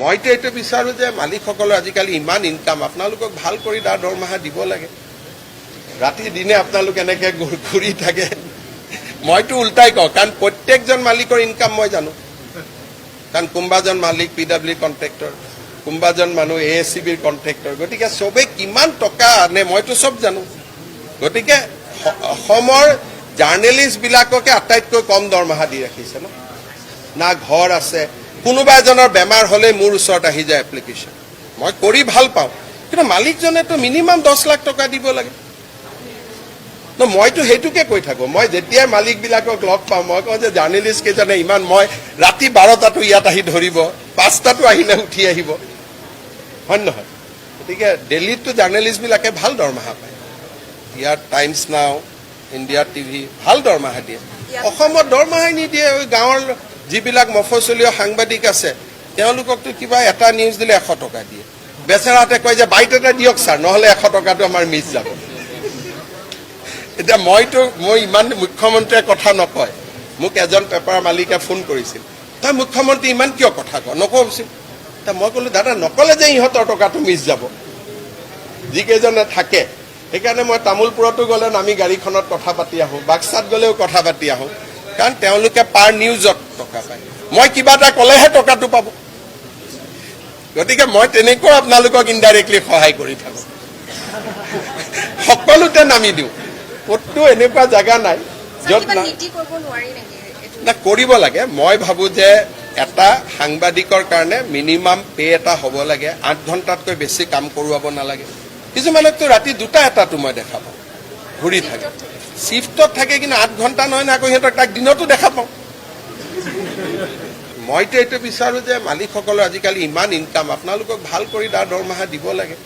মইতো এইটো বিচাৰো যে মালিকসকলৰ আজিকালি ইমান ইনকাম আপোনালোকক ভাল কৰি তাৰ দৰমহা দিব লাগে ৰাতি দিনে আপোনালোক এনেকৈ ঘূৰি থাকে মইতো উল্টাই কওঁ কাৰণ প্ৰত্যেকজন মালিকৰ ইনকাম মই জানো কাৰণ কোনোবাজন মালিক পিডব্লিউ কণ্ট্ৰেক্টৰ কোনোবাজন মানুহ ASCBৰ কণ্ট্ৰেক্টৰ গতিকে চবে কিমান টকা আনে মইতো চব জানো গতিকে অসমৰ জাৰ্নেলিষ্টবিলাককে আটাইতকৈ কম দৰমহা দি ৰাখিছে না ঘৰ আছে কোনোবা এজনৰ বেমাৰ হ'লে মোৰ ওচৰত আহি যায় এপ্লিকেশ্যন মই কৰি ভাল পাওঁ কিন্তু মালিকজনেতো মিনিমাম 10 লাখ টকা দিব লাগে মইতো সেইটোকে কৈ থাকোঁ মই যেতিয়াই মালিকবিলাকক লগ পাওঁ মই কওঁ যে জাৰ্নেলিষ্ট কেইজনে ইমান মই ৰাতি 12টাতো ইয়াত আহি ধৰিব 5টাতো আহিলে উঠি আহিব হয় নহয় গতিকে দিল্লীততো জাৰ্নেলিষ্টবিলাকে ভাল দৰমহা পায় ইয়াত টাইমছ নাও ইণ্ডিয়া টিভি ভাল দৰমহা দিয়ে অসমত দৰমহাই নিদিয়ে গাঁৱৰ যিবিলাক মফচলীয় সাংবাদিক আছে তেওঁলোককতো কিবা এটা নিউজ দিলে 100 টকা দিয়ে বেচেৰাতে কয় যে বাইট এটা দিয়ক ছাৰ নহ'লে 100 টকাটো আমাৰ মিছ যাব এতিয়া মই ইমান মুখ্যমন্ত্ৰীয়ে কথা নকয় মোক এজন পেপাৰ মালিকে ফোন কৰিছিল তই মুখ্যমন্ত্ৰী ইমান কিয় কথা কয় নকওঁচোন মই ক'লো দাদা নকলে যে ইহঁতৰ টকাটো মিছ যাব যিকেইজনে থাকে সেইকাৰণে মই তামোলপুৰতো গ'লে নামি গাড়ীখনত কথা পাতি আহোঁ বাক্সাত গ'লেও কথা পাতি আহোঁ কাৰণ তেওঁলোকে পাৰ নিউজত টকা পায় মই কিবা এটা ক'লেহে টকাটো পাব গতিকে মই তেনেকৈ আপোনালোকক ইনডাইৰেক্টলি সহায় কৰি থাকোঁ সকলোতে নামি দিওঁ ক'তো এনেকুৱা জাগা নাই য'ত না কৰিব লাগে মই ভাবোঁ যে এটা সাংবাদিকৰ কাৰণে মিনিমাম পে এটা হ'ব লাগে 8 ঘণ্টাতকৈ বেছি কাম কৰোৱাব নালাগে কিছুমানকতো ৰাতি 2টা 1টাতো মই দেখা পাওঁ ঘূৰি থাকে শিফ্টত থাকে কিন্তু 8 ঘণ্টা নহয় না আকৌ সিহঁতক তাক দিনতো দেখা পাওঁ মইতো এইটো বিচাৰোঁ যে মালিকসকলৰ আজিকালি ইমান ইনকাম আপোনালোকক ভাল কৰি তাৰ দৰমহা দিব লাগে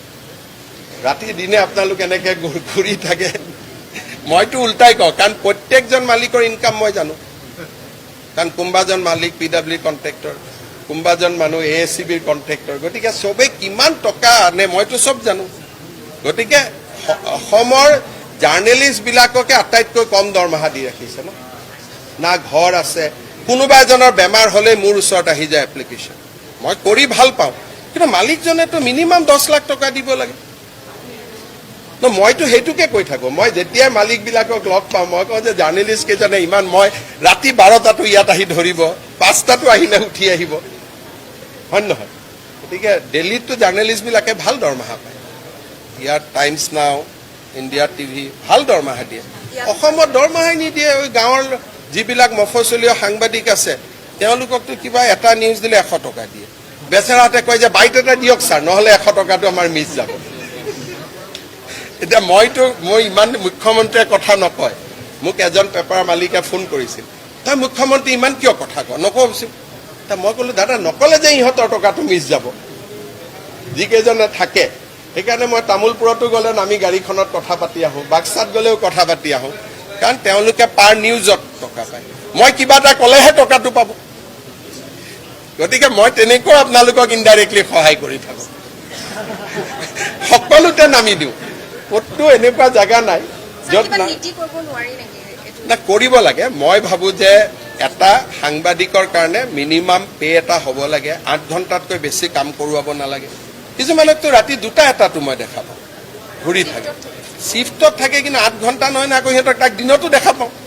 ৰাতি দিনে আপোনালোক এনেকৈ ঘূৰি থাকে মইতো উল্টাই কওঁ কাৰণ প্ৰত্যেকজন মালিকৰ ইনকাম মই জানো কাৰণ কোনোবাজন মালিক পিডব্লিউ কণ্ট্ৰেক্টৰ কোনোবাজন মানুহ ASCBৰ কণ্ট্ৰেক্টৰ গতিকে চবে কিমান টকা আনে মইতো চব জানো গতিকে অসমৰ জাৰ্নেলিষ্টবিলাককে আটাইতকৈ কম দৰমহা দি ৰাখিছে না ঘৰ আছে কোনোবা এজনৰ বেমাৰ হ'লে মোৰ ওচৰত আহি যায় এপ্লিকেশ্যন মই কৰি ভাল পাওঁ কিন্তু মালিকজনেতো মিনিমাম 10 লাখ টকা দিব লাগে মইতো সেইটোকে কৈ থাকোঁ মই যেতিয়াই মালিকবিলাকক লগ পাওঁ মই কওঁ যে জাৰ্নেলিষ্ট কেইজনে ইমান মই ৰাতি 12টাতো ইয়াত আহি ধৰিব 5টাতো আহিলে উঠি আহিব হয় নহয় গতিকে দিল্লীততো জাৰ্নেলিষ্টবিলাকে ভাল দৰমহা পায় ইয়াত টাইমছ নাও ইণ্ডিয়া টিভি ভাল দৰমহা দিয়ে অসমত দৰমহাই নিদিয়ে গাঁৱৰ যিবিলাক মফচলীয় সাংবাদিক আছে তেওঁলোককতো কিবা এটা নিউজ দিলে 100 টকা দিয়ে বেচেৰাতে কয় যে বাইট এটা দিয়ক ছাৰ নহ'লে 100 টকাটো আমাৰ মিছ যাব এতিয়া মই ইমান মুখ্যমন্ত্ৰীয়ে কথা নকয় মোক এজন পেপাৰ মালিকে ফোন কৰিছিল তই মুখ্যমন্ত্ৰী ইমান কিয় কথা কয় নকওঁচোন মই ক'লো দাদা নকলে যে ইহঁতৰ টকাটো মিছ যাব যিকেইজনে থাকে সেইকাৰণে মই তামোলপুৰতো গ'লে নামি গাড়ীখনত কথা পাতি আহোঁ বাক্সাত গ'লেও কথা পাতি আহোঁ কাৰণ তেওঁলোকে পাৰ নিউজত টকা পায় মই কিবা এটা ক'লেহে টকাটো পাব গতিকে মই তেনেকৈ আপোনালোকক ইনডাইৰেক্টলি সহায় কৰি থাকোঁ সকলোতে নামি দিওঁ ক'তো এনেকুৱা জাগা নাই য'ত না কৰিব লাগে মই ভাবোঁ যে এটা সাংবাদিকৰ কাৰণে মিনিমাম পে এটা হ'ব লাগে 8 ঘণ্টাতকৈ বেছি কাম কৰোৱাব নালাগে কিছুমানকতো ৰাতি 2টা 1টাতো মই দেখা পাওঁ ঘূৰি থাকে শিফ্টত থাকে কিন্তু 8 ঘণ্টা নহয় না আকৌ সিহঁতক তাক দিনতো দেখা পাওঁ